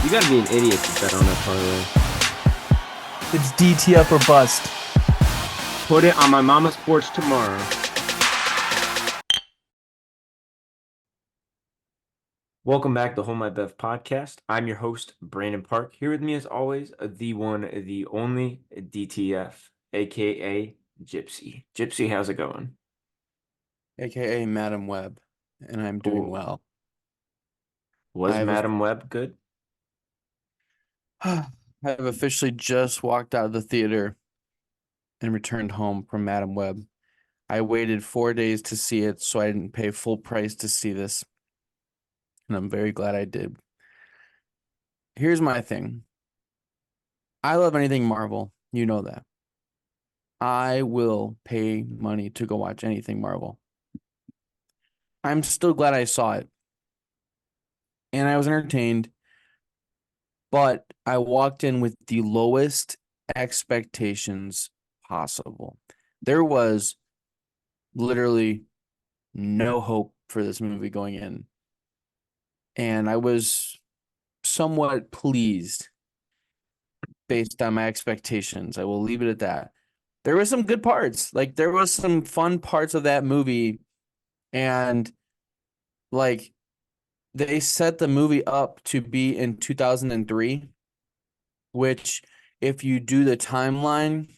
You gotta be an idiot to bet on that parlay. It's DT up or bust. Put it on my mama sports tomorrow. Welcome back to Home My Bev podcast. I'm your host, Brandon Park. Here with me, as always, the one, the only DTF, aka Gypsy. Gypsy, how's it going? AKA Madam Web, and I'm doing Ooh. well. Was I've Madam Web good? I've officially just walked out of the theater and returned home from Madam Web. I waited 4 days to see it, so I didn't pay full price to see this, and I'm very glad I did. Here's my thing. I love anything Marvel. You know that. I will pay money to go watch anything Marvel. I'm still glad I saw it, and I was entertained. But I walked in with the lowest expectations possible. There was literally no hope for this movie going in. And I was somewhat pleased based on my expectations. I will leave it at that. There were some good parts. Like there was some fun parts of that movie, and like they set the movie up to be in 2003, which if you do the timeline,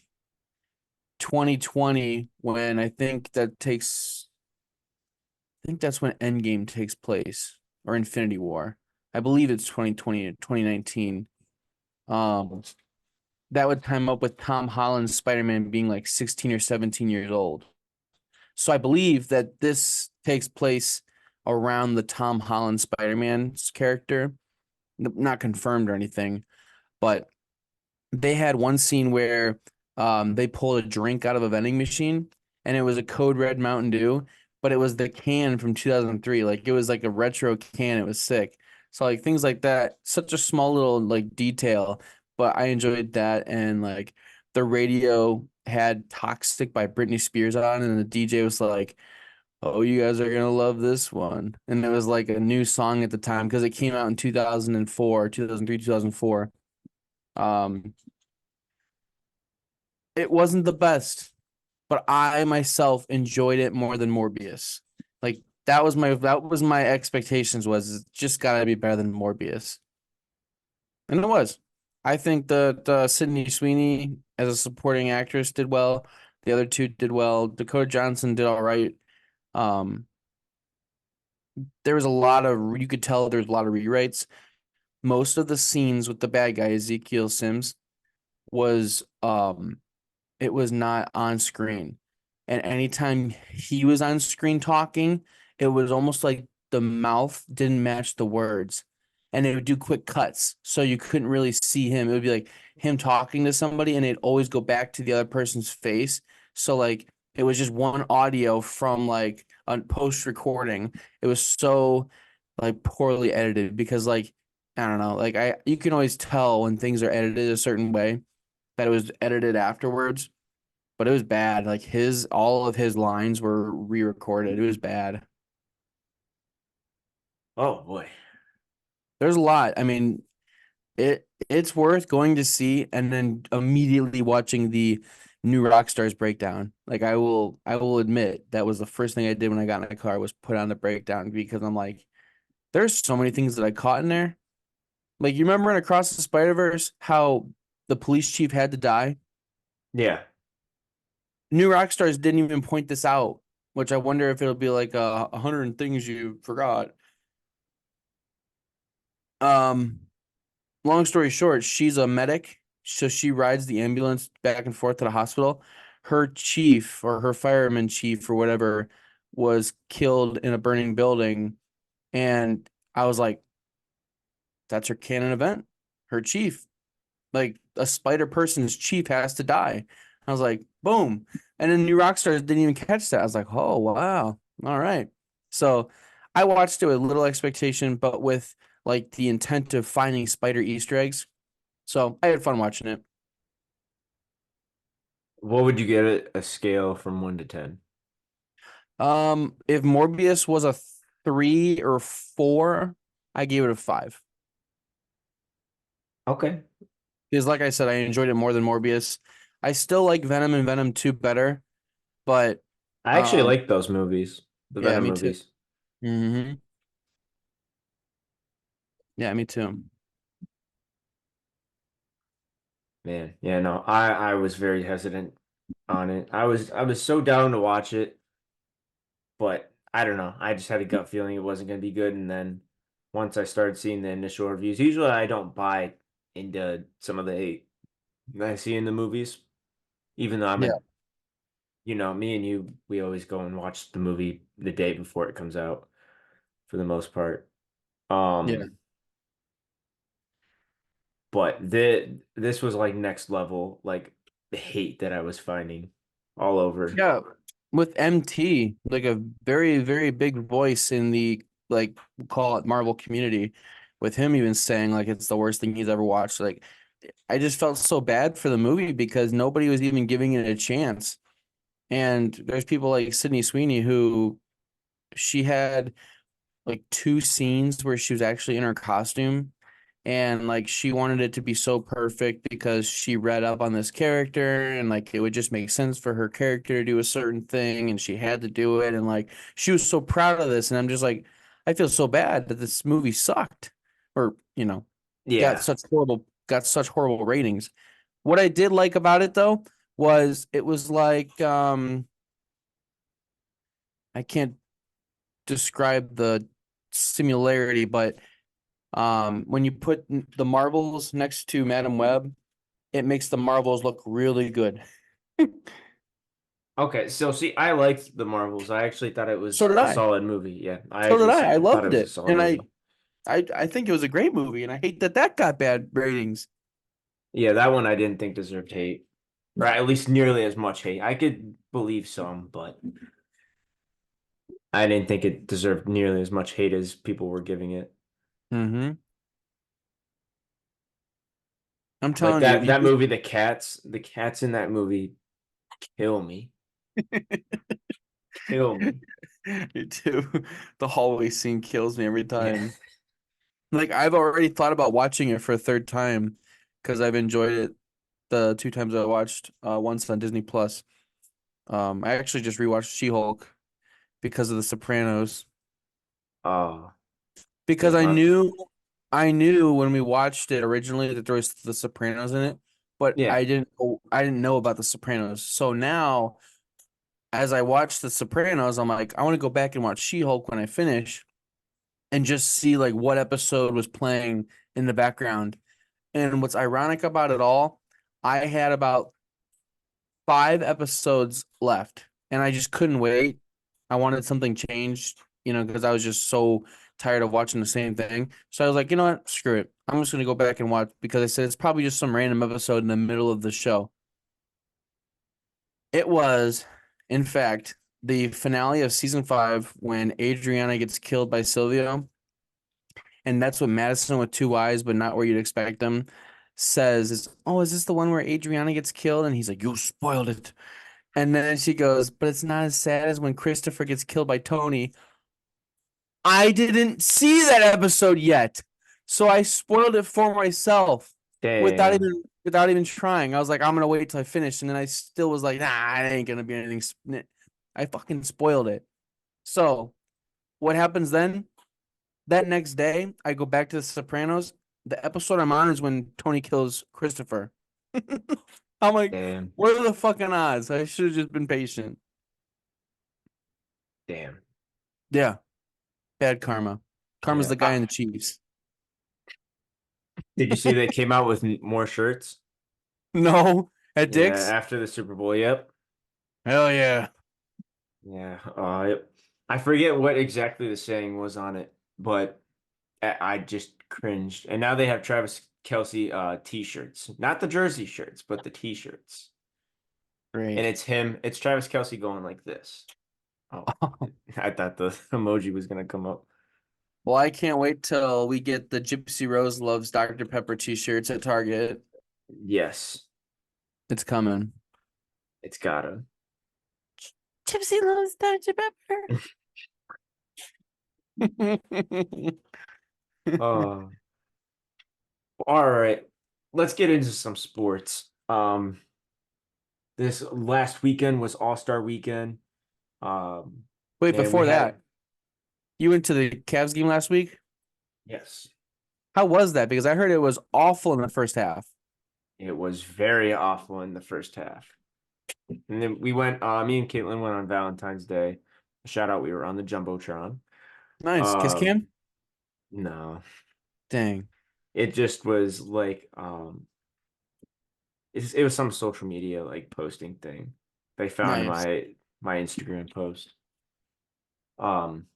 2020, when I think that's when Endgame takes place, or Infinity War. I believe it's 2020 to 2019. Um, that would time up with Tom Holland's Spider-Man being like 16 or 17 years old. So I believe that this takes place around the Tom Holland Spider-Man's character. Not confirmed or anything, but they had one scene where they pulled a drink out of a vending machine, and it was a Code Red Mountain Dew, but it was the can from 2003. Like it was like a retro can. It was sick. So like things like that, such a small little like detail, but I enjoyed that. And like the radio had Toxic by Britney Spears on, and the DJ was like, "Oh, you guys are gonna love this one." And it was like a new song at the time because it came out in 2004, 2003, 2004. Um, it wasn't the best, but I myself enjoyed it more than Morbius. Like that was my expectations, was it's just gotta be better than Morbius. And it was. I think the Sydney Sweeney as a supporting actress did well. The other two did well. Dakota Johnson did all right. Um, there was a lot of you could tell there was a lot of rewrites. Most of the scenes with the bad guy, Ezekiel Sims, was it was not on screen. And anytime he was on screen talking, it was almost like the mouth didn't match the words. And it would do quick cuts. So you couldn't really see him. It would be like him talking to somebody and it'd always go back to the other person's face. So like it was just one audio from like a post recording. It was so like poorly edited because like I don't know, like I you can always tell when things are edited a certain way that it was edited afterwards, but it was bad. Like his all of his lines were re-recorded. It was bad. Oh boy. There's a lot. I mean, it's worth going to see and then immediately watching the new Rockstars breakdown. Like I will admit that was the first thing I did when I got in the car was put on the breakdown because I'm like, there's so many things that I caught in there. Like you remember in Across the Spider-Verse how the police chief had to die? Yeah. New Rockstars didn't even point this out, which I wonder if it'll be like 100 things you forgot. Um, long story short, she's a medic, so she rides the ambulance back and forth to the hospital. Her chief or her fireman chief or whatever was killed in a burning building, and I was like, that's her canon event. Her chief, like a spider person's chief, has to die. I was like, boom. And then New Rockstars didn't even catch that. I was like, oh wow, all right. So I watched it with little expectation, but with like the intent of finding spider Easter eggs. So I had fun watching it. What would you give it a scale from 1 to 10? If Morbius was a 3 or 4, I gave it a 5. Okay. Because like I said, I enjoyed it more than Morbius. I still like Venom and Venom 2 better, but I actually um like those movies, the yeah, Venom me too. movies. Hmm. Yeah, me too. Man, yeah, no, I was very hesitant on it. I was so down to watch it, but I don't know. I just had a gut feeling it wasn't going to be good, and then once I started seeing the initial reviews, usually I don't buy into some of the hate that I see in the movies, even though I'm Yeah, a, me and you, we always go and watch the movie the day before it comes out for the most part. yeah. Um, but this was like next level, like the hate that I was finding all over. Yeah, with MT, like a very, very big voice in the like we'll call it Marvel community, with him even saying like it's the worst thing he's ever watched. Like I just felt so bad for the movie because nobody was even giving it a chance. And there's people like Sydney Sweeney who she had like two scenes where she was actually in her costume and like she wanted it to be so perfect because she read up on this character and like it would just make sense for her character to do a certain thing and she had to do it and like she was so proud of this and I'm just like I feel so bad that this movie sucked or Yeah. got such horrible ratings. What I did like about it though was it was like I can't describe the similarity but when you put the marbles next to Madam Web, it makes the marbles look really good. Okay, so see, I liked the Marvels. I actually thought it So was did a I. solid movie. Yeah, I So did actually I. I thought it loved was a it, solid and movie. I think it was a great movie, and I hate that that got bad ratings. Yeah, that one I didn't think deserved hate, or at least nearly as much hate. I could believe some, but I didn't think it deserved nearly as much hate as people were giving it. Mm-hmm. I'm Like telling you, if that you that just movie, the cats in that movie kill me, kill me. you too, the hallway scene kills me every Yeah. time. Like I've already thought about watching it for a third time because I've enjoyed it the two times I watched. Once on Disney Plus. I actually just rewatched She-Hulk because of The Sopranos. Oh, Because damn. I knew when we watched it originally that there was The Sopranos in it, but Yeah. I didn't know about The Sopranos. So now as I watch The Sopranos, I'm like, I want to go back and watch She-Hulk when I finish and just see like what episode was playing in the background. And what's ironic about it all, I had about 5 episodes left and I just couldn't wait. I wanted something changed, because I was just so tired of watching the same thing. So I was like, you know what? Screw it. I'm just gonna go back and watch because I said it's probably just some random episode in the middle of the show. It was, in fact, the finale of season 5 when Adriana gets killed by Silvio, and that's what Madison with two eyes, but not where you'd expect them, says is, "Oh, is this the one where Adriana gets killed?" And he's like, "You spoiled it." And then she goes, "But it's not as sad as when Christopher gets killed by Tony." I didn't see that episode yet. So I spoiled it for myself without Damn. even trying. I was like, I'm gonna wait till I finish. And then I still was like, nah, it ain't gonna be anything. I fucking spoiled it. So what happens then? That next day, I go back to The Sopranos. The episode I'm on is when Tony kills Christopher. I'm like, Damn. what are the fucking odds? I should have just been patient. Damn. Yeah, bad karma. Karma's Yeah. the guy in the Chiefs. Did you see they came out with more shirts? No, at Yeah, Dick's. after the Super Bowl. Yep. Hell yeah. Yeah. Yep. I forget what exactly the saying was on it, but I just cringed. And now they have Travis Kelsey t-shirts. Not the jersey shirts, but the t-shirts. And Great. it's him. It's Travis Kelsey going like this. Oh, I thought the emoji was gonna come up. Well, I can't wait till we get the Gypsy Rose Loves Dr. Pepper t-shirts at Target. Yes, It's coming. it's gotta. Gypsy loves Dr. Pepper. Oh, all right. let's get into some sports. This last weekend was All-Star weekend. Um, Wait, and we before had that, you went to the Cavs game last week? yes, How was that? Because I heard it was awful in the first half. it was very awful in the first half. And then we went, me and Caitlin went on Valentine's Day. Shout out, we were on the Jumbotron. Nice. Kiss Um, cam? no, Dang. it just was like, it was some social media like posting thing. They found Nice. my Instagram post. Um,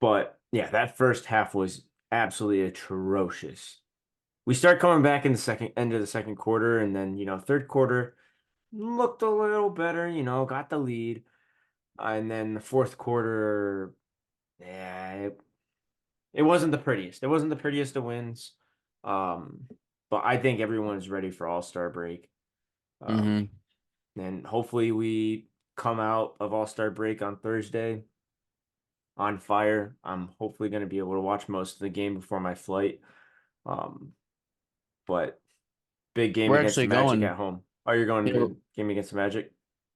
but yeah, that first half was absolutely atrocious. We start coming back in the second end of the second quarter, and then third quarter looked a little better. Got the lead, and then the fourth quarter, yeah, it wasn't the prettiest. It wasn't the prettiest of wins. Um, but I think everyone's ready for All-Star break. Um, Mm-hmm. and hopefully we come out of All-Star break on Thursday on fire. I'm hopefully going to be able to watch most of the game before my flight. Um, but big game We're against the actually Magic going. at home. Oh, you're going Yeah, to the game against the Magic?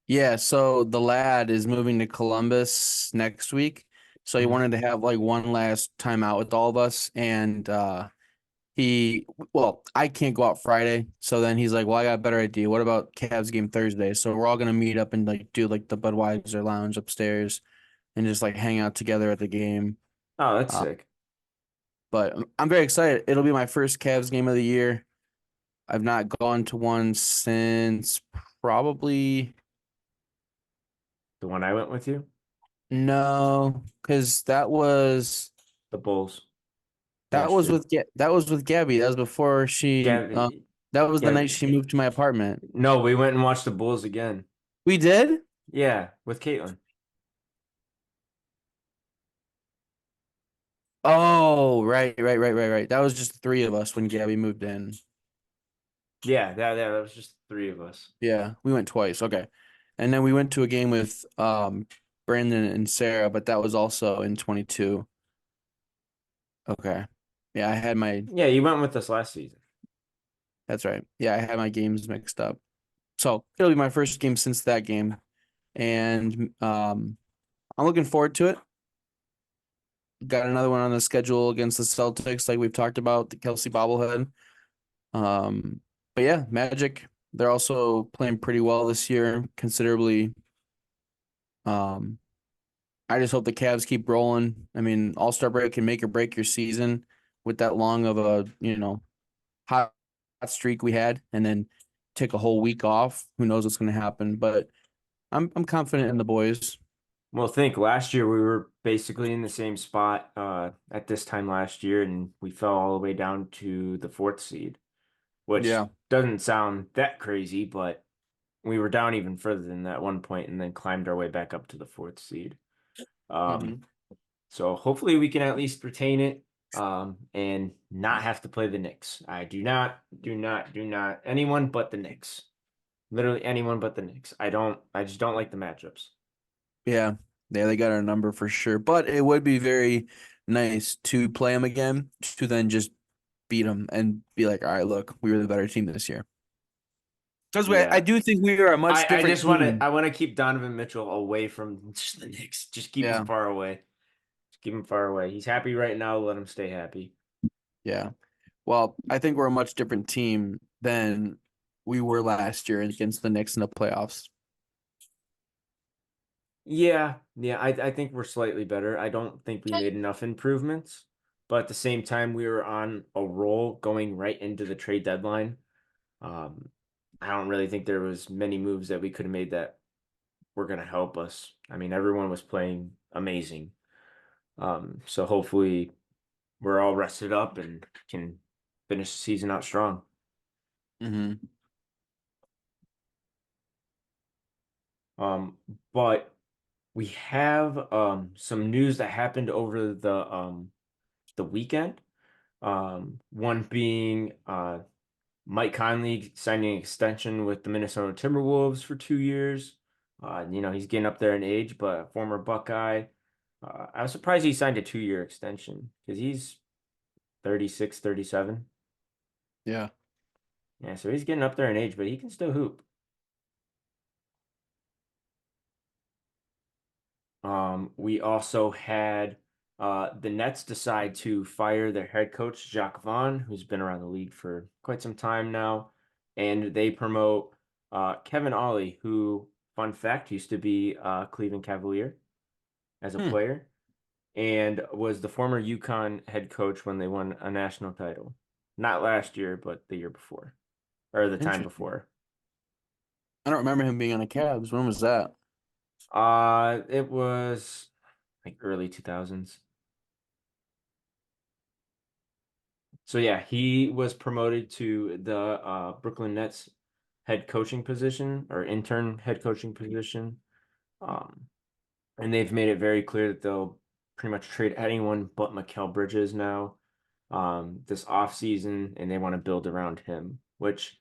yeah, so the lad is moving to Columbus next week. So he Mhm. wanted to have like one last time out with all of us. And he well, I can't go out Friday. So then he's like, well, I got a better idea. What about Cavs game Thursday? So we're all gonna meet up and like do like the Budweiser lounge upstairs and just like hang out together at the game. Oh, that's Uh, sick. but I'm very excited. It'll be my first Cavs game of the year. I've not gone to one since probably The one I went with you, no, because that was the Bulls that last was year. with that was with Gabby. That was before she Gavin, that was the night Gavin. she moved to my apartment. No, we went and watched the Bulls again. We did? Yeah, with Caitlin. Oh, right. That was just the three of us when Gabby moved in. Yeah, that was just three of us. Yeah, we went twice. Okay. And then we went to a game with Brandon and Sarah, but that was also in 22. Okay. Yeah, I had my Yeah, you went with us last season. that's right. Yeah, I had my games mixed up. So it'll be my first game since that game. And I'm looking forward to it. Got another one on the schedule against the Celtics, like we've talked about, the Kelsey bobblehead. Um, but yeah, Magic, they're also playing pretty well this year, considerably. Um, I just hope the Cavs keep rolling. I mean, All-Star break can make or break your season with that long of a, hot streak we had, and then take a whole week off. Who knows what's going to happen? But I'm confident in the boys. Well, think last year we were basically in the same spot at this time last year, and we fell all the way down to the fourth seed, which Yeah. doesn't sound that crazy, but we were down even further than that one point and then climbed our way back up to the fourth seed. Um, Hmm. so hopefully we can at least retain it and not have to play the Knicks. I do not anyone but the Knicks. Literally anyone but the Knicks. I just don't like the matchups. Yeah. Yeah, they got our number for sure. But it would be very nice to play them again, to then just beat them and be like, all right, look, we were the better team this year. Because I Yeah. do think we are a much I different just want to team. I want to keep Donovan Mitchell away from just the Knicks. Just keep him Yeah. far away. Just keep him far away. He's happy right now. Let him stay happy. Yeah. Well, I think we're a much different team than we were last year against the Knicks in the playoffs. Yeah. I think we're slightly better. I don't think we made enough improvements, but at the same time, we were on a roll going right into the trade deadline. Um, I don't really think there was many moves that we could have made that were going to help us. I mean, everyone was playing amazing. So hopefully we're all rested up and can finish the season out strong. Hmm. Um, but we have some news that happened over the weekend. One being Mike Conley signing an extension with the Minnesota Timberwolves for 2 years. He's getting up there in age, but a former Buckeye. I was surprised he signed a 2-year extension because he's 36, 37. Yeah. Yeah, so he's getting up there in age, but he can still hoop. We also had the Nets decide to fire their head coach, Jacques Vaughn, who's been around the league for quite some time now, and they promote Kevin Ollie, who, fun fact, used to be a Cleveland Cavalier as a Hmm. player and was the former UConn head coach when they won a national title. Not last year, but the year before, or the time Interesting. before. I don't remember him being on the Cavs. When was that? It was like early 2000s. So yeah, he was promoted to the Brooklyn Nets head coaching position or intern head coaching position. Um, and they've made it very clear that they'll pretty much trade anyone but Mikal Bridges now this offseason, and they want to build around him, which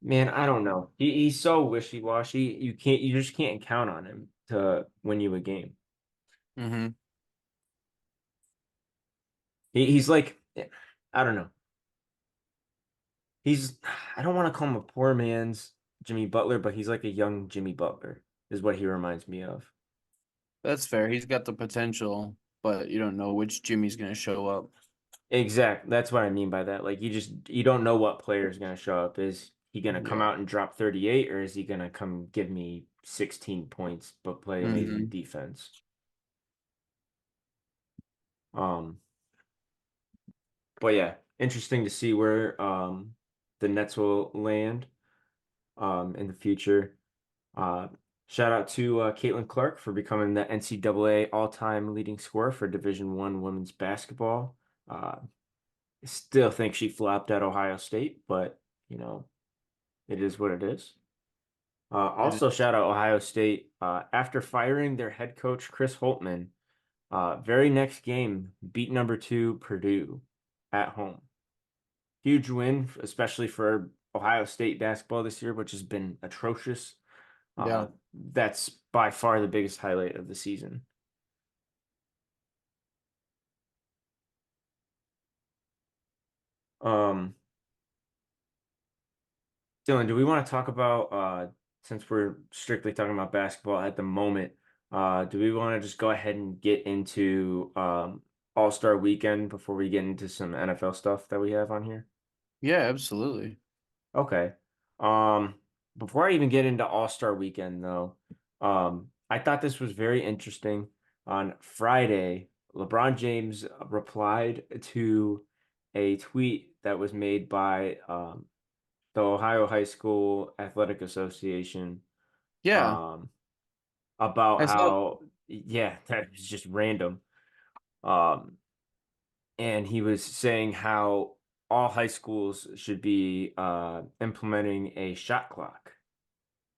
man, I don't know. He's so wishy-washy. You just can't count on him to win you a game. Mm-hmm. He's like I don't know. He's I don't want to call him a poor man's Jimmy Butler, but he's like a young Jimmy Butler, is what he reminds me of. That's fair. He's got the potential, but you don't know which Jimmy's gonna show up. Exactly. That's what I mean by that. Like you don't know what player is gonna show up. Is he gonna come Yeah. out and drop 38, or is he gonna come give me 16 points but play amazing Mm-hmm. defense? Um, but yeah, interesting to see where the Nets will land in the future. Uh, Shout out to Caitlin Clark for becoming the NCAA all-time leading scorer for Division One women's basketball. Uh, Still think she flopped at Ohio State, but you know, it is what it is. It Also, is. shout out Ohio State after firing their head coach Chris Holtman. Very next game, beat number two Purdue at home. Huge win, especially for Ohio State basketball this year, which has been atrocious. Yeah. That's by far the biggest highlight of the season. Um, Dylan, do we want to talk about since we're strictly talking about basketball at the moment, do we want to just go ahead and get into All-Star Weekend before we get into some NFL stuff that we have on here? Yeah, absolutely. Okay. Um, Before I even get into All-Star Weekend though, I thought this was very interesting. On Friday, LeBron James replied to a tweet that was made by the Ohio High School Athletic Association Yeah. um, about I saw how, yeah, that was just random. Um, and he was saying how all high schools should be implementing a shot clock.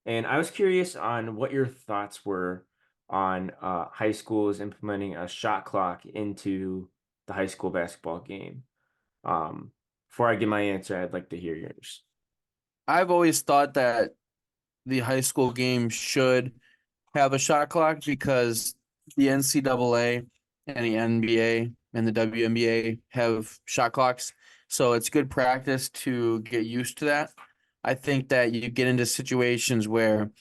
And I was curious on what your thoughts were on high schools implementing a shot clock into the high school basketball game. Um, Before I give my answer, I'd like to hear yours. I've always thought that the high school game should have a shot clock because the NCAA and the NBA and the WNBA have shot clocks. So it's good practice to get used to that. I think that you get into situations where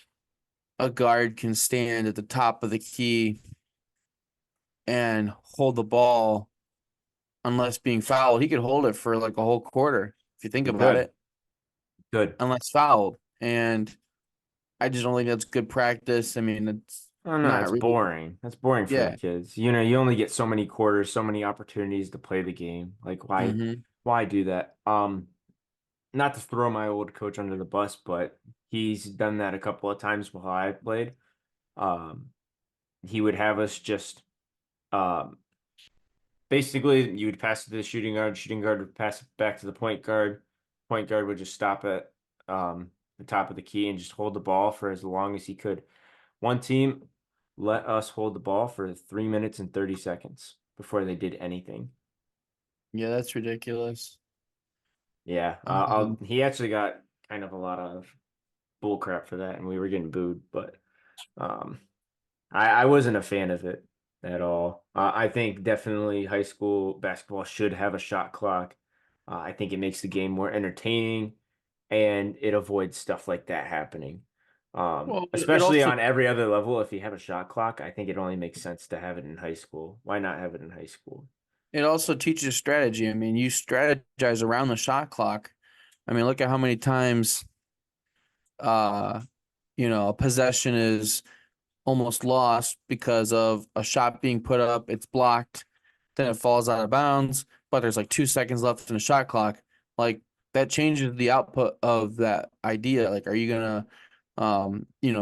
a guard can stand at the top of the key and hold the ball unless being fouled. He could hold it for like a whole quarter if you think about Good, it, good. unless fouled. And I just don't think that's good practice. I mean, it's Oh no, not it's really. boring. That's boring for the Yeah. kids. You know, you only get so many quarters, so many opportunities to play the game. Like Hmm. why do that? Not to throw my old coach under the bus, but he's done that a couple of times while I played. Um, he would have us just um basically you would pass it to the shooting guard would pass it back to the point guard would just stop at the top of the key and just hold the ball for as long as he could. One team let us hold the ball for 3 minutes and 30 seconds before they did anything. Yeah, that's ridiculous. Yeah, Um, he actually got kind of a lot of bull crap for that, and we were getting booed, but um, I wasn't a fan of it at all. I think definitely high school basketball should have a shot clock. I think it makes the game more entertaining and it avoids stuff like that happening. Well, it Especially also on every other level, if you have a shot clock, I think it only makes sense to have it in high school. Why not have it in high school? it also teaches strategy. I mean, you strategize around the shot clock. I mean, look at how many times uh a possession is almost lost because of a shot being put up, it's blocked, then it falls out of bounds, but there's like 2 seconds left in the shot clock. Like that changes the output of that idea. Like, are you gonna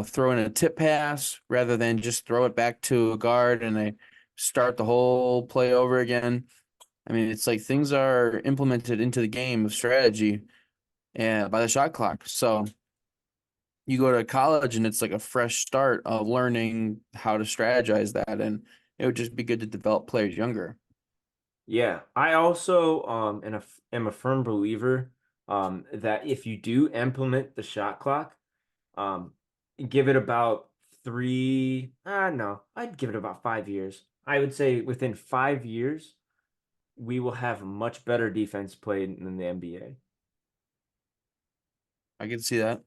throw in a tip pass rather than just throw it back to a guard and they start the whole play over again? I mean, it's like things are implemented into the game of strategy and by the shot clock. So you go to college and it's like a fresh start of learning how to strategize that, and it would just be good to develop players younger. Yeah, I also am a firm believer that if you do implement the shot clock, um, give it about no, I'd give it about 5 years. I would say within 5 years, we will have much better defense played than the NBA. I can see that.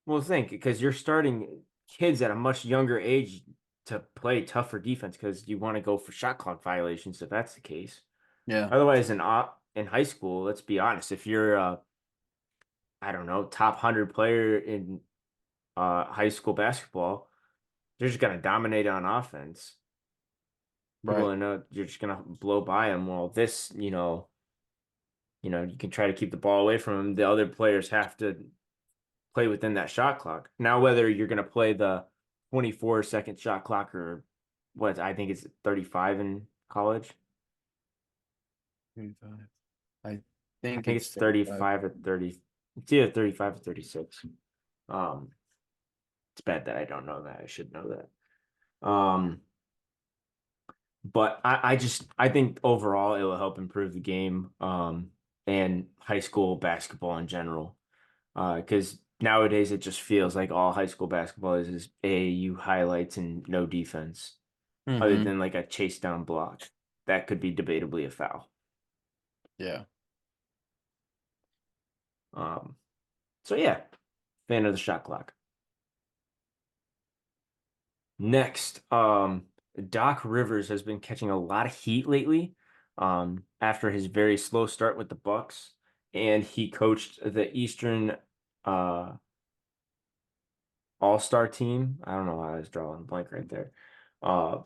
Well, think because you're starting kids at a much younger age to play tougher defense because you want to go for shot clock violations if that's the case. Yeah. Otherwise, in high school, let's be honest, if you're I don't know, top 100 player in high school basketball, you're just gonna dominate on offense. People Right. know you're just gonna blow by them. Well, you can try to keep the ball away from them. The other players have to play within that shot clock. Now, whether you're going to play the 24-second shot clock or what I think it's 35 in college. 35. I I think think it's it's 35. 35 or 30. It's either 35 or 36. Um, it's bad that I don't know that. I should know that. But I think overall it will help improve the game and high school basketball in general. Because nowadays it just feels like all high school basketball is AAU highlights and no defense, other Mm-hmm. than like a chase down block. That could be debatably a foul. Yeah. Um, so yeah, fan of the shot clock. Next, Doc Rivers has been catching a lot of heat lately, after his very slow start with the Bucks, and he coached the Eastern uh All-Star team. I don't know why I was drawing a blank right there. Uh,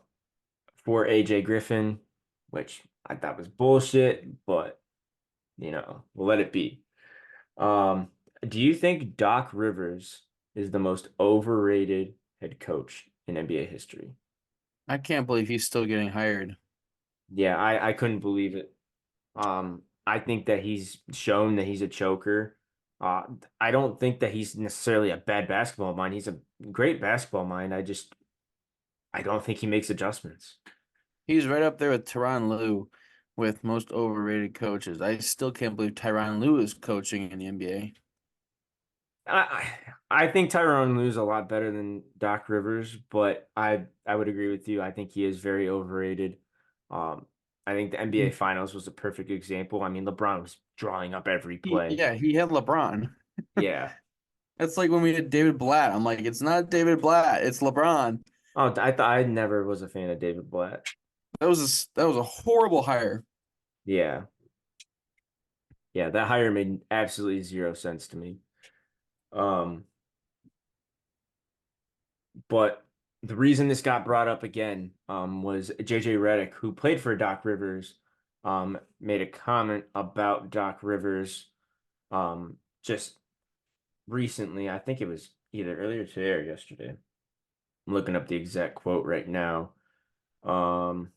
for AJ Griffin, which I thought was bullshit, but we'll let it be. Um, do you think Doc Rivers is the most overrated head coach in NBA history? I can't believe he's still getting hired. Yeah, I couldn't believe it. I think that he's shown that he's a choker. Uh, I don't think that he's necessarily a bad basketball mind. He's a great basketball mind. I don't think he makes adjustments. He's right up there with Tyronn Lue with most overrated coaches. I still can't believe Tyronn Lue is coaching in the NBA. I think Tyrone Lue's a lot better than Doc Rivers, but I would agree with you. I think he is very overrated. Um, I think the NBA Finals was a perfect example. I mean, LeBron was drawing up every play. Yeah, he had LeBron. Yeah. That's like when we had David Blatt. I'm like, it's not David Blatt, it's LeBron. Oh, I thought I never was a fan of David Blatt. That was a horrible hire. Yeah. Yeah, that hire made absolutely zero sense to me. Um, but the reason this got brought up again was JJ Reddick, who played for Doc Rivers, made a comment about Doc Rivers just recently. I think it was either earlier today or yesterday. I'm looking up the exact quote right now. Um,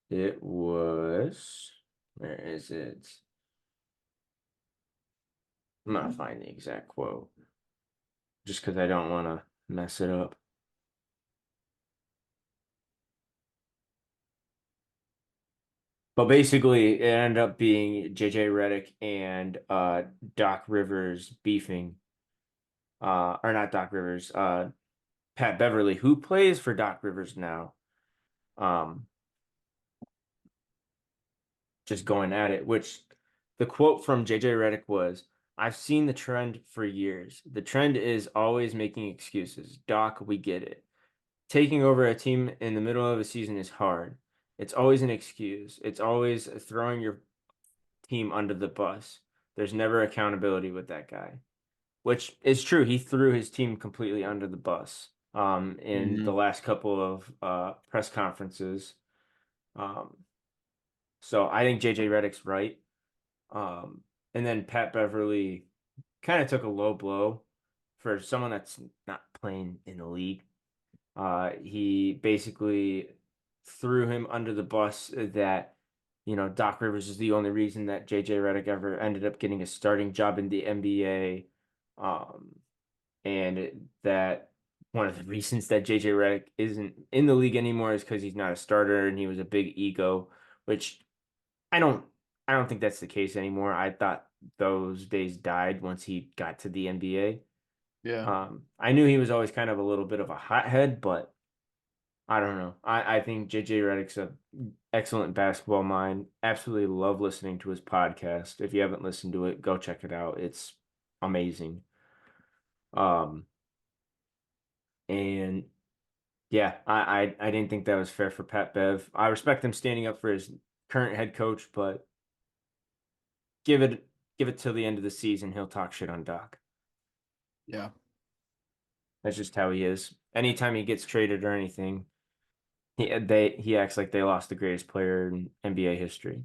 it was, where is it? I'm not finding the exact quote just because I don't want to mess it up. But basically, it ended up being JJ Reddick and Doc Rivers beefing, or not Doc Rivers, Pat Beverly, who plays for Doc Rivers now, um, just going at it, which The quote from JJ Reddick was, "I've seen the trend for years. The trend is always making excuses. Doc, we get it. Taking over a team in the middle of a season is hard. It's always an excuse. It's always throwing your team under the bus. There's never accountability with that guy." Which is true. He threw his team completely under the bus in the Hmm. last couple of press conferences. Um, so I think JJ Redick's right. And then Pat Beverly kind of took a low blow for someone that's not playing in the league. He basically threw him under the bus that, Doc Rivers is the only reason that JJ Redick ever ended up getting a starting job in the NBA. Um, that one of the reasons that JJ Redick isn't in the league anymore is because he's not a starter and he was a big ego, which I don't I don't think that's the case anymore. I thought those days died once he got to the NBA. Yeah. I knew he was always kind of a little bit of a hothead, but I don't know. I think JJ Redick's a excellent basketball mind. Absolutely love listening to his podcast. If you haven't listened to it, go check it out. It's amazing. Um, and yeah, I didn't think that was fair for Pat Bev. I respect him standing up for his current head coach, but give it give it till the end of the season, he'll talk shit on Doc. Yeah. That's just how he is. Anytime he gets traded or anything, he acts like they lost the greatest player in NBA history.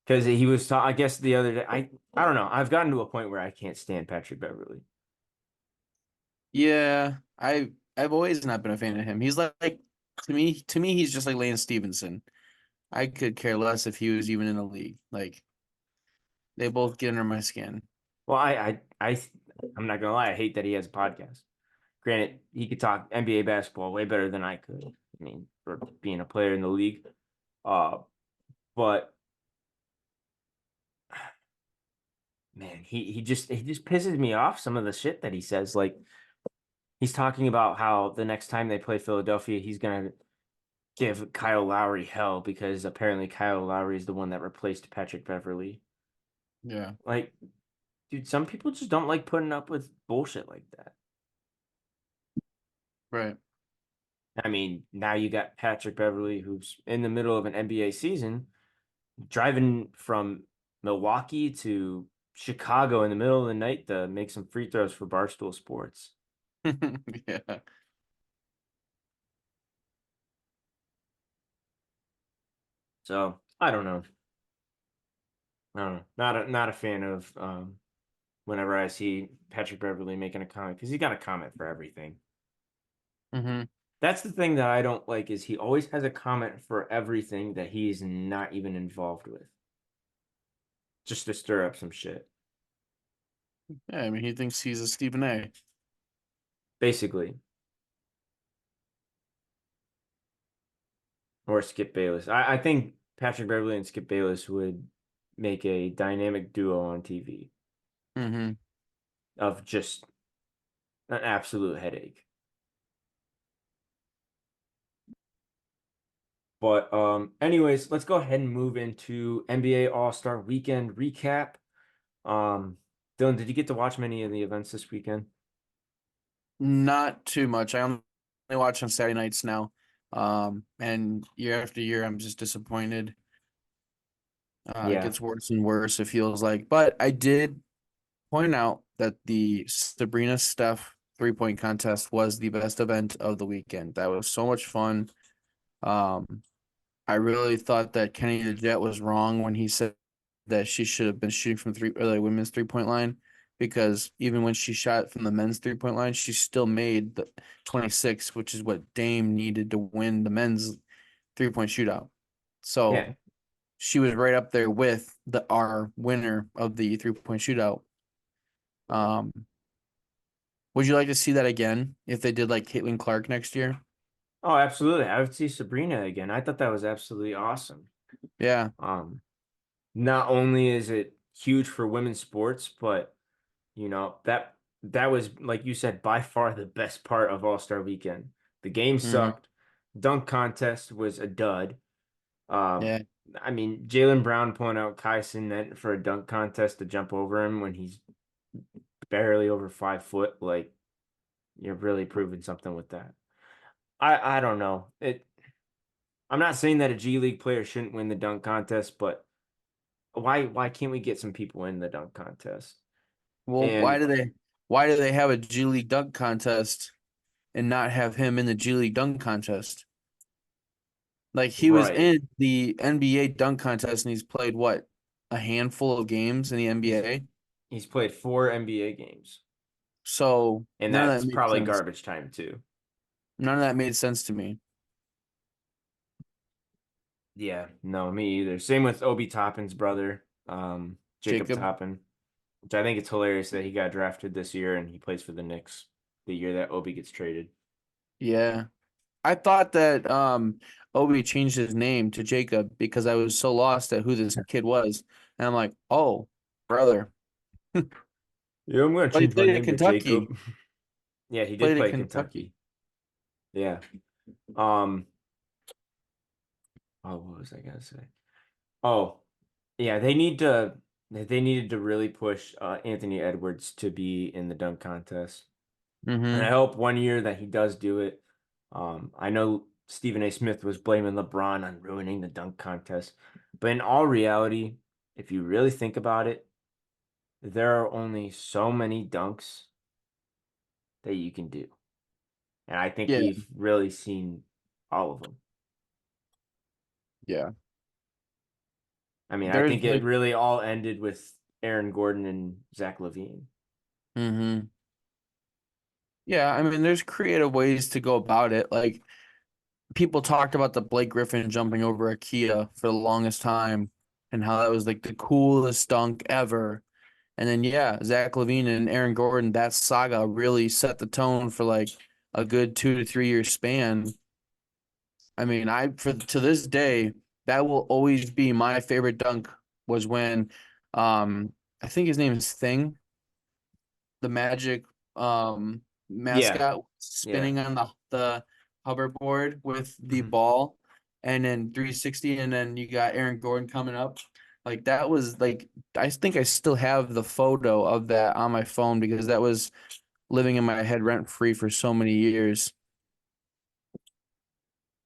Because he was I guess the other day, I don't know. I've gotten to a point where I can't stand Patrick Beverly. Yeah. I've always not been a fan of him. He's like to me he's just like Lance Stevenson. I could care less if he was even in the league. Like they both get under my skin. Well, I'm not gonna lie, I hate that he has a podcast. Granted, he could talk NBA basketball way better than I could. I mean, for being a player in the league. Uh, but man, he just pisses me off some of the shit that he says. Like he's talking about how the next time they play Philadelphia, he's gonna give Kyle Lowry hell because apparently Kyle Lowry is the one that replaced Patrick Beverly. Yeah. Like, dude, some people just don't like putting up with bullshit like that. Right. I mean, now you got Patrick Beverly, who's in the middle of an NBA season, driving from Milwaukee to Chicago in the middle of the night to make some free throws for Barstool Sports. Yeah. So I don't know. I don't know. Not a fan of whenever I see Patrick Beverly making a comment because he got a comment for everything. Hmm. That's the thing that I don't like is he always has a comment for everything that he's not even involved with, just to stir up some shit. Yeah, I mean he thinks he's a Stephen A. Basically, or Skip Bayless. I think Patrick Beverly and Skip Bayless would make a dynamic duo on TV Hmm. of just an absolute headache. But anyways, let's go ahead and move into NBA All-Star Weekend recap. Um, Dylan, did you get to watch many of the events this weekend? Not too much. I only watch on Saturday nights now. And year after year, I'm just disappointed. It Yeah. gets worse and worse, it feels like. But I did point out that the Sabrina Steph 3-point contest was the best event of the weekend. That was so much fun. Um, I really thought that Kenny the Jet was wrong when he said that she should have been shooting from three or the women's 3-point line because even when she shot from the men's 3-point line, she still made the 26, which is what Dame needed to win the men's 3-point shootout. So Yeah. she was right up there with our winner of the 3-point shootout. Um, would you like to see that again if they did like Caitlin Clark next year? Oh, absolutely. I would see Sabrina again. I thought that was absolutely awesome. Yeah. Um, Not only is it huge for women's sports, but that was like you said by far the best part of All-Star Weekend. The game Hmm. sucked. Dunk contest was a dud. Um, Yeah. I mean, Jalen Brown pulling out Kai Cenat for a dunk contest to jump over him when he's barely over 5 foot, like you're really proving something with that. I don't know. I'm not saying that a G League player shouldn't win the dunk contest, but why can't we get some people in the dunk contest? Well, And why do they have a G League dunk contest and not have him in the G League dunk contest? Like he was right, in the NBA dunk contest and he's played what? A handful of games in the he's NBA. he's played 4 NBA games, So and none of that's that made probably sense. garbage time too. None of that made sense to me. Yeah, no, me either. Same with Obi Toppin's brother, Jacob Jacob. Toppin, which I think it's hilarious that he got drafted this year and he plays for the Knicks the year that Obi gets traded. Yeah. I thought that Obi changed his name to Jacob because I was so lost at who this kid was. And I'm like, oh, brother. Yeah, I'm gonna But he change my played at name to Kentucky. Jacob. Yeah, he did Played at play Kentucky. Kentucky. Yeah. Um, oh, what was I gonna say? Oh, yeah, they needed to really push Anthony Edwards to be in the dunk contest. And I Mm-hmm. hope one year that he does do it. I know Stephen A. Smith was blaming LeBron on ruining the dunk contest, but in all reality, if you really think about it, there are only so many dunks that you can do. And I think Yeah. we've really seen all of them. Yeah. I mean, I There's think it like, really all ended with Aaron Gordon and Zach LaVine. mm-hmm. Yeah, I mean, there's creative ways to go about it. Like people talked about the Blake Griffin jumping over IKEA for the longest time and how that was like the coolest dunk ever. And then yeah, Zach LaVine and Aaron Gordon, that saga really set the tone for like a good 2 to 3 year span. I mean, I for to this day, that will always be my favorite dunk was when I think his name is Thing, the Magic Yeah, mascot yeah. spinning on the hoverboard with the Mhm. ball and then 360 and then you got Aaron Gordon coming up. Like that was like I think I still have the photo of that on my phone because that was living in my head rent free for so many years.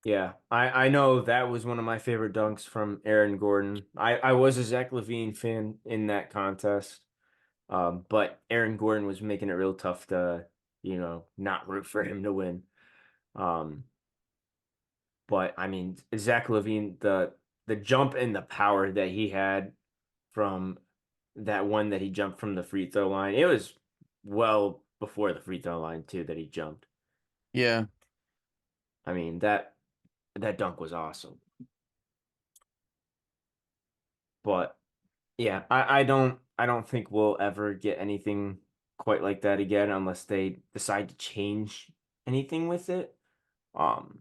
Yeah, I know that was one of my favorite dunks from Aaron Gordon. I was a Zach LaVine fan in that contest, but Aaron Gordon was making it real tough to, not root for him to win. Um, but I mean, Zach LaVine, the jump and the power that he had from that one that he jumped from the free throw line, it was well before the free throw line too that he jumped. Yeah. I mean, that dunk was awesome. But yeah, I don't think we'll ever get anything quite like that again unless they decide to change anything with it. Um,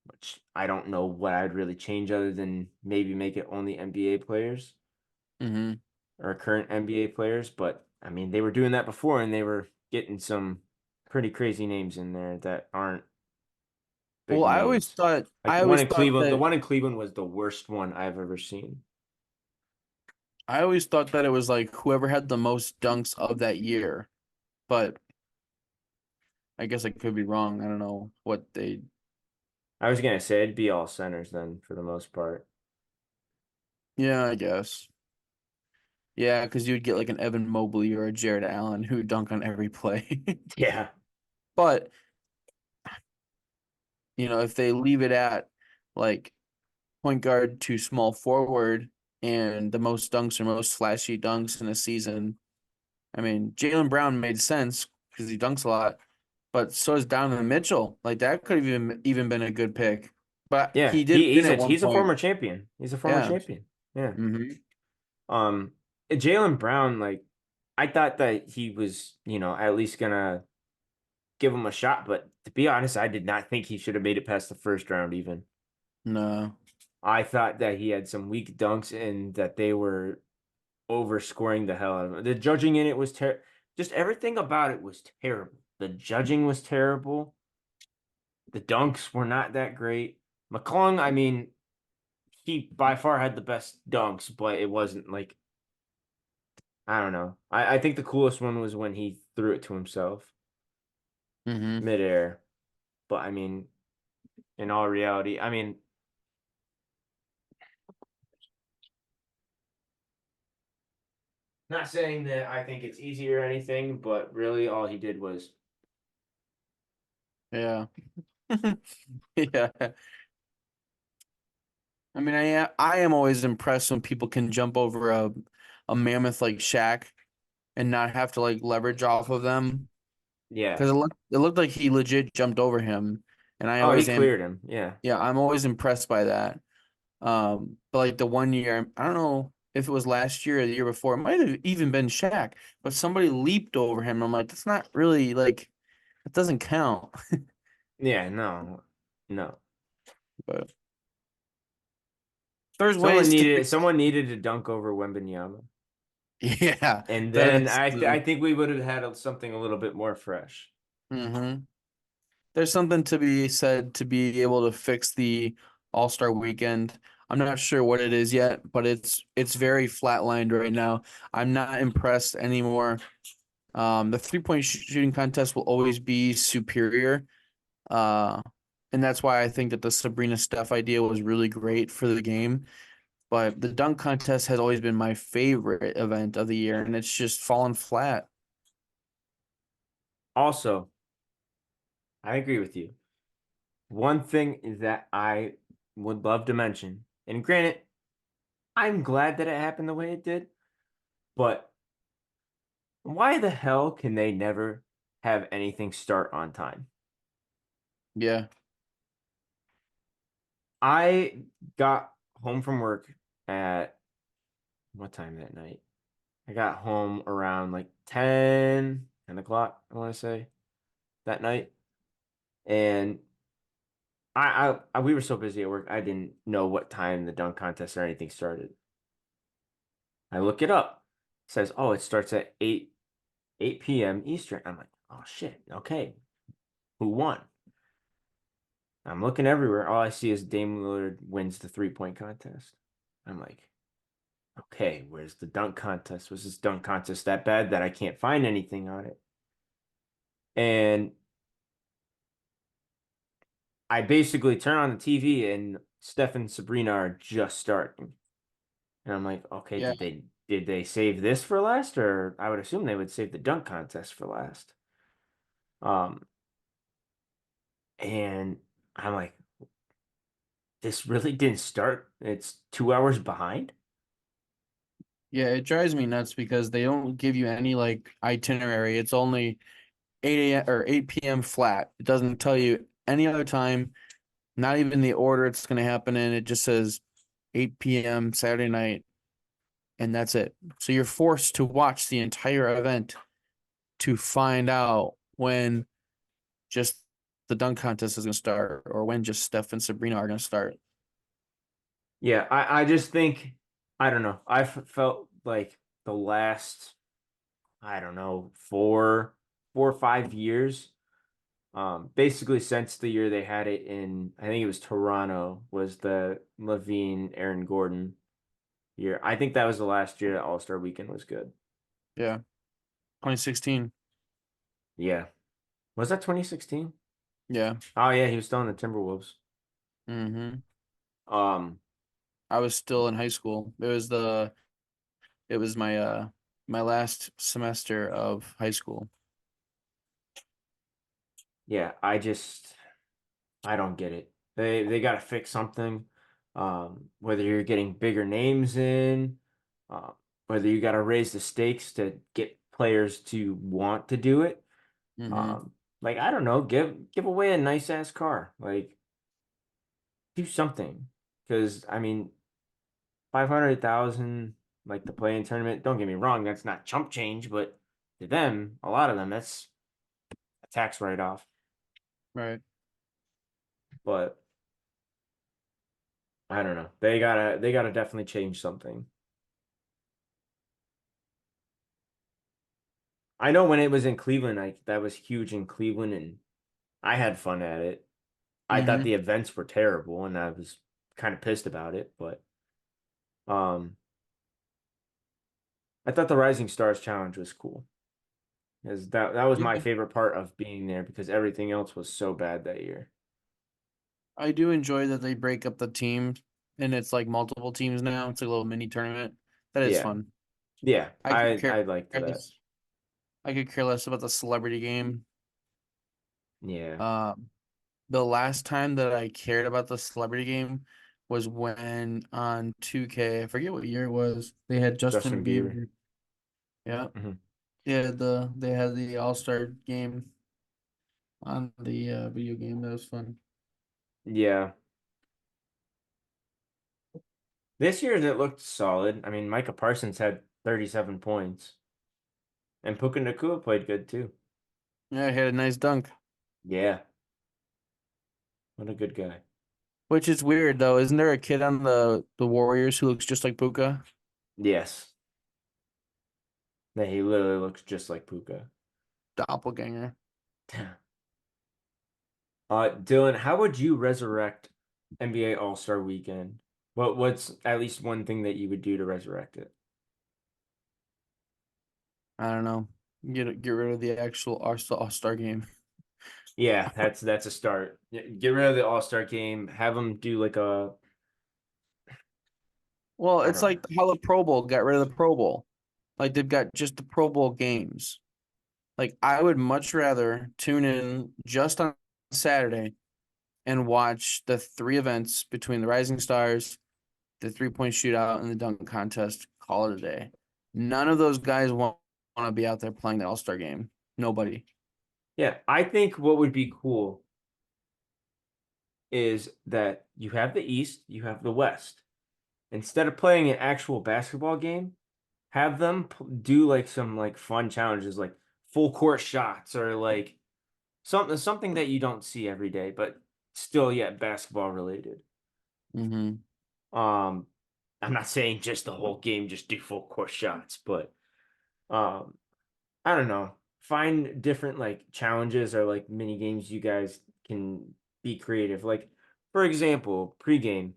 which I don't know what I'd really change other than maybe make it only NBA players Hmm. or current NBA players. But I mean, they were doing that before and they were getting some pretty crazy names in there that aren't Well, big names. Like I always thought The that one in Cleveland was the worst one I've ever seen. it was like whoever had the most dunks of that year. But I guess I could be wrong. I don't know what they. I was gonna say it'd be all centers then for the most part. Yeah, I guess. Yeah, because you'd get like an Evan Mobley or a Jared Allen who dunk on every play. Yeah. But, if they leave it at like point guard to small forward and the most dunks or most flashy dunks in a season, I mean, Jalen Brown made sense because he dunks a lot, but so is Donovan Mitchell. Like that could have even been a good pick. But Yeah, he did win he's a at one he's a point. former champion. He's a former Yeah. champion. Yeah. Hmm. Um, Jalen Brown, like, I thought that he was, at least gonna give him a shot, but to be honest, I did not think he should have made it past the first round even. No. I thought that he had some weak dunks and that they were overscoring the hell out of him. The judging in it was just everything about it was terrible. The judging was terrible. The dunks were not that great. McClung, I mean, he by far had the best dunks, but it wasn't like I don't know. I think the coolest one was when he threw it to himself Mm-hmm. midair. But I mean, in all reality, I mean, not saying that I think it's easy or anything, but really all he did was Yeah. Yeah. I mean, I am always impressed when people can jump over a mammoth like Shaq and not have to like leverage off of them yeah. because it looked like he legit jumped over him, and I Oh, he always am. cleared him. Yeah. Yeah, I'm always impressed by that. But like the one year, I don't know if it was last year or the year before, it might have even been Shaq, but somebody leaped over him. I'm like, that's not really like it doesn't count. Yeah, no. No. But there's ways to do. Someone needed to dunk over Wembenyama. Yeah, And that then is. I think we would have had something a little bit more fresh. Mm-hmm. There's something to be said to be able to fix the All-Star weekend. I'm not sure what it is yet, but it's very flatlined right now. I'm not impressed anymore. The three-point shooting contest will always be superior. Uh, and that's why I think that the Sabrina Steph idea was really great for the game. But the dunk contest has always been my favorite event of the year, and it's just fallen flat. Also, I agree with you. One thing that I would love to mention, and granted, I'm glad that it happened the way it did, but why the hell can they never have anything start on time? Yeah, I got home from work at what time that night? I got home around like 10 o'clock, I want to say, that night. And we were so busy at work, I didn't know what time the dunk contest or anything started. I look it up. It says, oh, it starts at 8 p.m. Eastern. I'm like, oh shit, okay. Who won? I'm looking everywhere. All I see is Dame Lillard wins the 3-point contest. I'm like, okay, where's the dunk contest? Was this dunk contest that bad that I can't find anything on it? And I basically turn on the TV and Steph and Sabrina are just starting. And I'm like, okay, yeah, did they save this for last? Or I would assume they would save the dunk contest for last. Um, and I'm like, this really didn't start. It's 2 hours behind. yeah. It drives me nuts because they don't give you any like itinerary. It's only 8 a.m. or 8 p.m. flat. It doesn't tell you any other time, not even the order it's going to happen in. It just says 8 p.m. Saturday night, and that's it. So you're forced to watch the entire event to find out when just the dunk contest is going to start or when just Steph and Sabrina are going to start. Yeah, I just think I don't know. Felt like the last I don't know 4 or 5 years, basically since the year they had it in I think it was Toronto was the Levine Aaron Gordon year. I think that was the last year that All-Star Weekend was good. Yeah, 2016. Yeah, was that 2016? Yeah. Oh yeah, he was still in the Timberwolves. Mm-hmm. Um, I was still in high school. It was my last semester of high school. yeah, I don't get it. They got to fix something. Whether you're getting bigger names in, uh, whether you got to raise the stakes to get players to want to do it. Mm-hmm. Like I don't know, give away a nice ass car. Like do something. Because I mean, 500,000 like the play-in tournament. Don't get me wrong, that's not chump change, but to them, a lot of them, that's a tax write-off. Right. But I don't know. They gotta definitely change something. I know when it was in Cleveland, like that was huge in Cleveland, and I had fun at it. I thought Mm-hmm. the events were terrible, and I was kind of pissed about it, but um, I thought the Rising Stars Challenge was cool. Because that was my Yeah, favorite part of being there because everything else was so bad that year. I do enjoy that they break up the team and it's like multiple teams now. It's like a little mini tournament. That is Yeah. fun. Yeah. I could I care I liked that. less. I could care less about the celebrity game. Yeah. Um, the last time that I cared about the celebrity game was when on 2K, I forget what year it was. They had Justin Justin Bieber. Bieber. Yeah. Hmm. Yeah, they had the All-Star game on the video game. That was fun. Yeah. This year's it looked solid. I mean, Micah Parsons had 37 points. And Puka Nacua played good too. Yeah, he had a nice dunk. Yeah. What a good guy. Which is weird though. Isn't there a kid on the Warriors who looks just like Puka? Yes. Yeah, he literally looks just like Puka. Doppelganger. Dylan, how would you resurrect NBA All-Star Weekend? What's at least one thing that you would do to resurrect it? I don't know. Get rid of the actual All-Star game. Yeah, that's a start. Get rid of the All-Star game. Have them do like a Well, I it's don't know. like how the Pro Bowl got rid of the Pro Bowl. Like they've got just the Pro Bowl games. Like I would much rather tune in just on Saturday and watch the three events between the Rising Stars, the 3-point shootout, and the dunk contest. Call it a day. None of those guys want to be out there playing the All-Star game. Nobody. Yeah, I think what would be cool is that you have the East, you have the West. Instead of playing an actual basketball game, have them do like some like fun challenges like full court shots or like something that you don't see every day, but still yet basketball related. Mm-hmm. Um, I'm not saying just the whole game, just do full court shots, but um, I don't know. Find different like challenges or like mini games you guys can be creative. Like for example, pregame,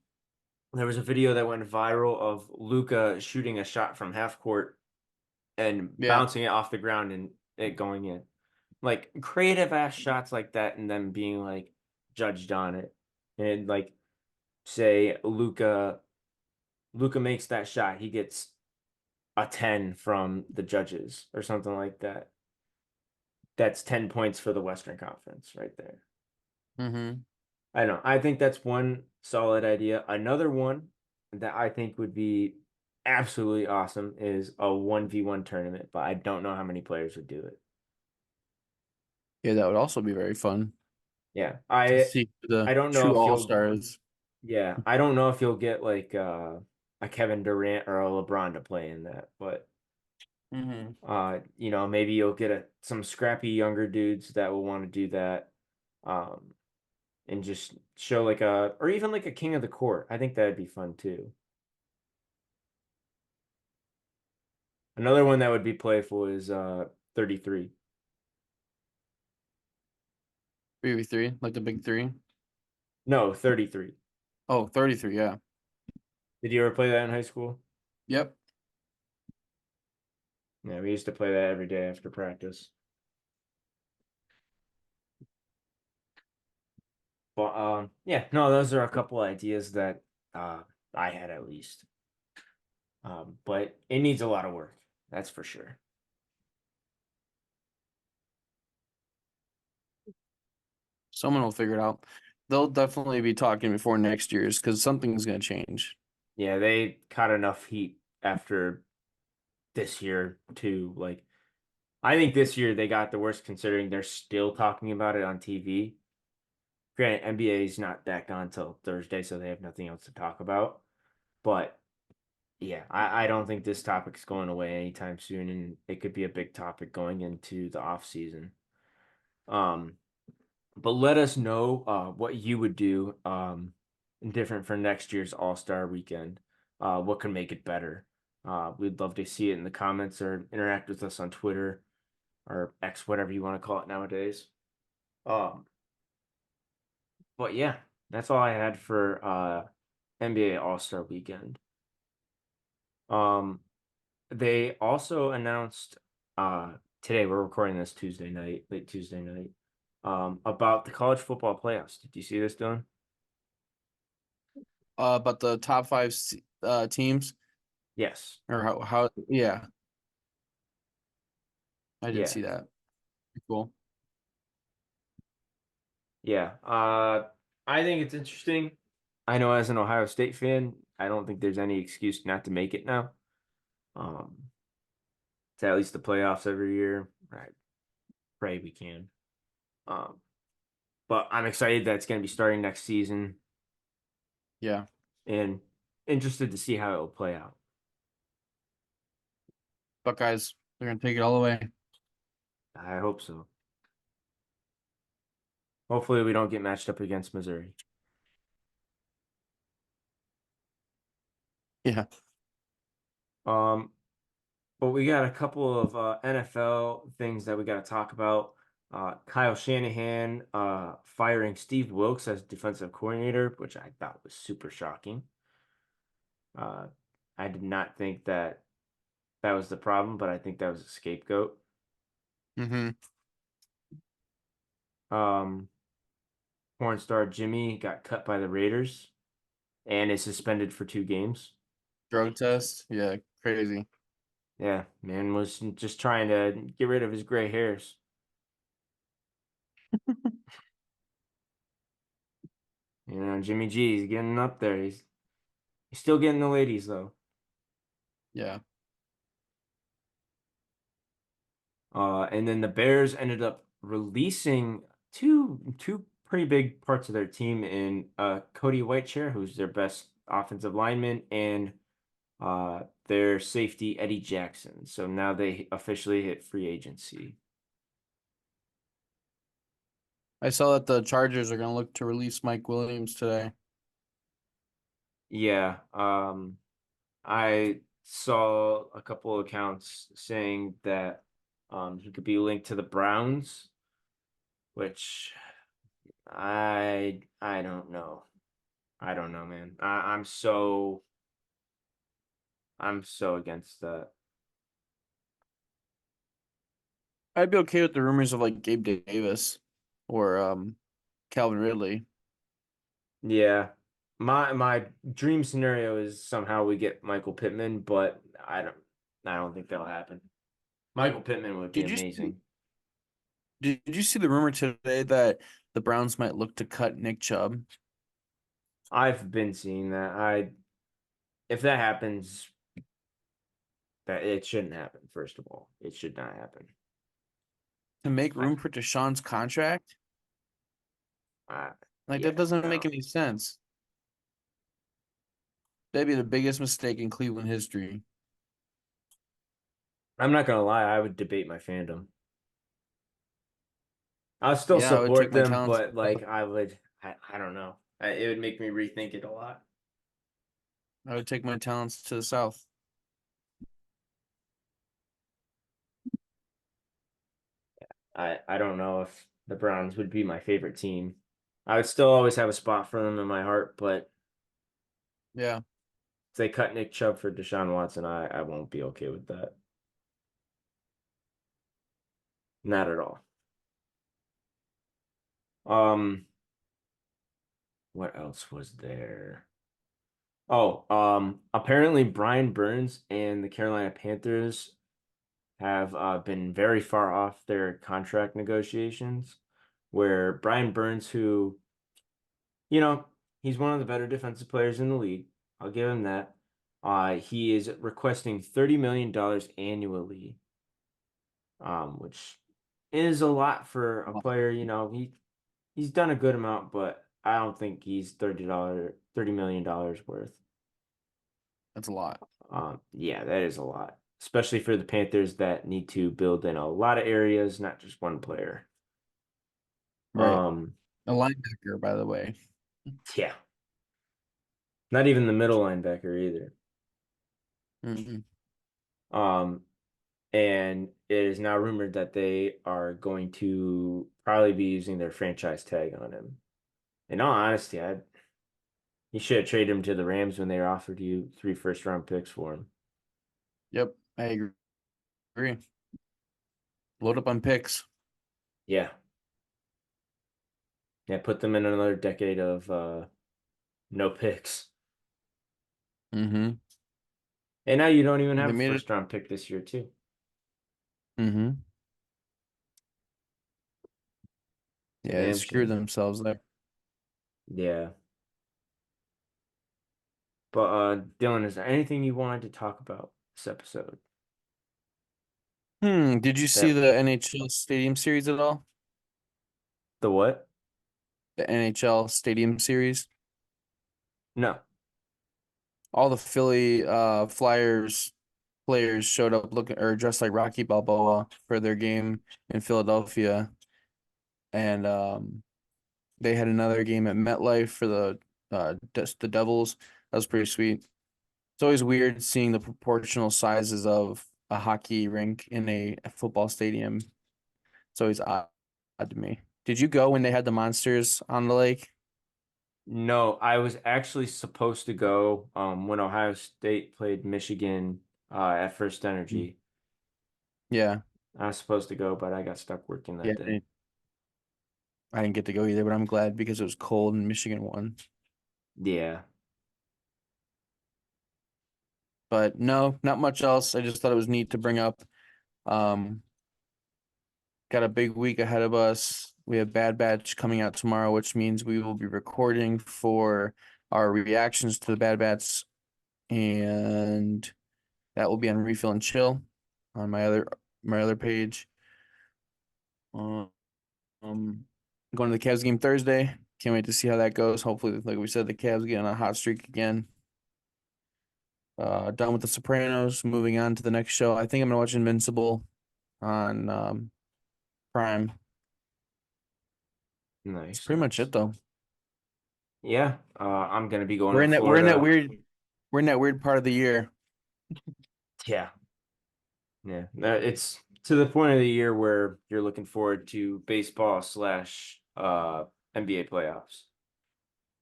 there was a video that went viral of Luca shooting a shot from half court and Yeah. bouncing it off the ground and it going in. Like creative ass shots like that and then being like judged on it. And like say Luca makes that shot, he gets a 10 from the judges or something like that. That's 10 points for the Western Conference right there. Mm-hmm. I don't know. I think that's one solid idea. Another one that I think would be absolutely awesome is a 1v1 tournament, but I don't know how many players would do it. Yeah, that would also be very fun Yeah. to I see who the I don't know true if you'll All-Stars. yeah, I don't know if you'll get like a Kevin Durant or a LeBron to play in that, but Mm-hmm. maybe you'll get some scrappy younger dudes that will want to do that. Um and just show like a or even like a king of the court. I think that'd be fun too. Another one that would be playful is 33. 3v3, like the big three. No, 33. Oh, 33, yeah. Did you ever play that in high school? Yep. Yeah, we used to play that every day after practice. But yeah, no, those are a couple ideas that I had at least. But it needs a lot of work. That's for sure. Someone will figure it out. They'll definitely be talking before next year's because something's gonna change. Yeah, they caught enough heat after this year too. Like I think this year they got the worst considering they're still talking about it on TV. Granted, NBA is not back on until Thursday, so they have nothing else to talk about. But yeah, I don't think this topic's going away anytime soon, and it could be a big topic going into the off season. Um, but let us know what you would do different for next year's All-Star weekend. What can make it better? We'd love to see it in the comments or interact with us on Twitter or X, whatever you want to call it nowadays. Um, but yeah, that's all I had for NBA All-Star Weekend. Um, they also announced today, we're recording this Tuesday night, late Tuesday night, about the college football playoffs. Did you see this, Dylan? But the top five teams, Yes. or how yeah, I did Yeah. see that. Cool. Yeah. I think it's interesting. I know as an Ohio State fan, I don't think there's any excuse not to make it now. Um, to at least the playoffs every year. I pray we can. Um, but I'm excited that it's going to be starting next season Yeah. and interested to see how it will play out. Buckeyes, they're gonna take it all the way. I hope so. Hopefully, we don't get matched up against Missouri. Yeah. Um, but we got a couple of NFL things that we got to talk about. Kyle Shanahan firing Steve Wilkes as defensive coordinator, which I thought was super shocking. Uh, I did not think that that was the problem, but I think that was a scapegoat. Mm-hmm. Um, Porn star Jimmy got cut by the Raiders and is suspended for 2 games. Drug test. Yeah, crazy. Yeah, man was just trying to get rid of his gray hairs. Jimmy G, he's getting up there. He's still getting the ladies though. Yeah. And then the Bears ended up releasing two pretty big parts of their team in Cody Whitechair, who's their best offensive lineman, and their safety Eddie Jackson. So now they officially hit free agency. I saw that the Chargers are gonna look to release Mike Williams today. Yeah, I saw a couple of accounts saying that he could be linked to the Browns, which I don't know. I don't know, man. I'm so against that. I'd be okay with the rumors of like Gabe Davis or Calvin Ridley. Yeah. My dream scenario is somehow we get Michael Pittman, but I don't think that'll happen. Michael Pittman would be Did you see, amazing. did you see the rumor today that the Browns might look to cut Nick Chubb I've been seeing that. If that happens, that it shouldn't happen, first of all. It should not happen. to make I room for Deshaun's contract? uh Like that yeah, doesn't make no. any sense. That'd be the biggest mistake in Cleveland history. I'm not gonna lie, I would debate my fandom. I'll still Yeah, I would take support my them, talents. but like I don't know. It would make me rethink it a lot. I would take my talents to the South. I don't know if the Browns would be my favorite team. I would still always have a spot for them in my heart, but Yeah. if they cut Nick Chubb for Deshaun Watson, I won't be okay with that. Not at all. Um, what else was there? Oh, apparently Brian Burns and the Carolina Panthers have been very far off their contract negotiations, where Brian Burns, who, you know, he's one of the better defensive players in the league. I'll give him that. He is requesting $30 million annually, which is a lot for a player. He's done a good amount, but I don't think he's $30 million worth. That's a lot. Yeah, that is a lot, especially for the Panthers that need to build in a lot of areas, not just one player. Right. Um, A linebacker, by the way. yeah, not even the middle linebacker either. Mm-mm. Um, and it is now rumored that they are going to probably be using their franchise tag on him. In all honesty, You should have traded him to the Rams when they offered you 3 first-round picks for him. Yep, I agree. Load up on picks. Yeah. Yeah, put them in another decade of no picks. Mm-hmm. And now you don't even They have a made it. first-round pick this year, too. Mm-hmm. Yeah, they Damn screwed shame. themselves there. Yeah. But Dylan, is there anything you wanted to talk about this episode? Did you see That the NHL Stadium Series at all? the what? The NHL Stadium Series? No. All the Philly Flyers players showed up looking or dressed like Rocky Balboa for their game in Philadelphia. And they had another game at MetLife for the Devils. That was pretty sweet. It's always weird seeing the proportional sizes of a hockey rink in a football stadium. It's always odd to me. Did you go when they had the monsters on the lake? No, I was actually supposed to go when Ohio State played Michigan at First Energy. Yeah, I was supposed to go, but I got stuck working yeah. that day. I didn't get to go either, but I'm glad because it was cold and Michigan won. Yeah. But no, not much else. I just thought it was neat to bring up. Um, got a big week ahead of us. We have Bad Batch coming out tomorrow, which means we will be recording for our reactions to the Bad Batch, and that will be on Refill and Chill on my other page. Um, going to the Cavs game Thursday. Can't wait to see how that goes. Hopefully, like we said, the Cavs get on a hot streak again. Done with The Sopranos. Moving on to the next show. I think I'm gonna watch Invincible on Prime. That's Nice, pretty much nice. it, though. Yeah, I'm gonna be going We're to in that we're in that Florida. weird we're in that weird part of the year. Yeah, yeah. It's to the point of the year where you're looking forward to baseball slash NBA playoffs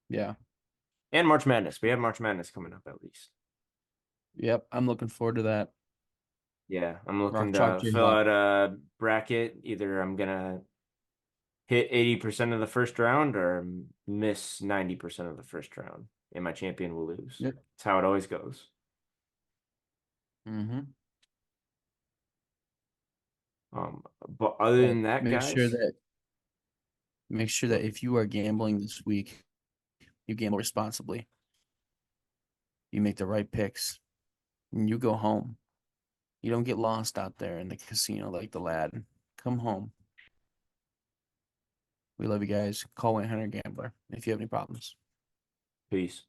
Yeah. and March Madness. We have March Madness coming up at least. Yep. I'm looking forward to that. Yeah, I'm looking Rock chalk to your fill head. out a bracket. Either I'm gonna hit 80% of the first round or miss 90% of the first round, and my champion will lose. Yep. That's how it always goes. Mm-hmm. But other But than that, guys, make sure that if you are gambling this week, you gamble responsibly. You make the right picks, and you go home. You don't get lost out there in the casino like the lad. Come home. We love you guys. Call 1-800 Gambler if you have any problems. peace.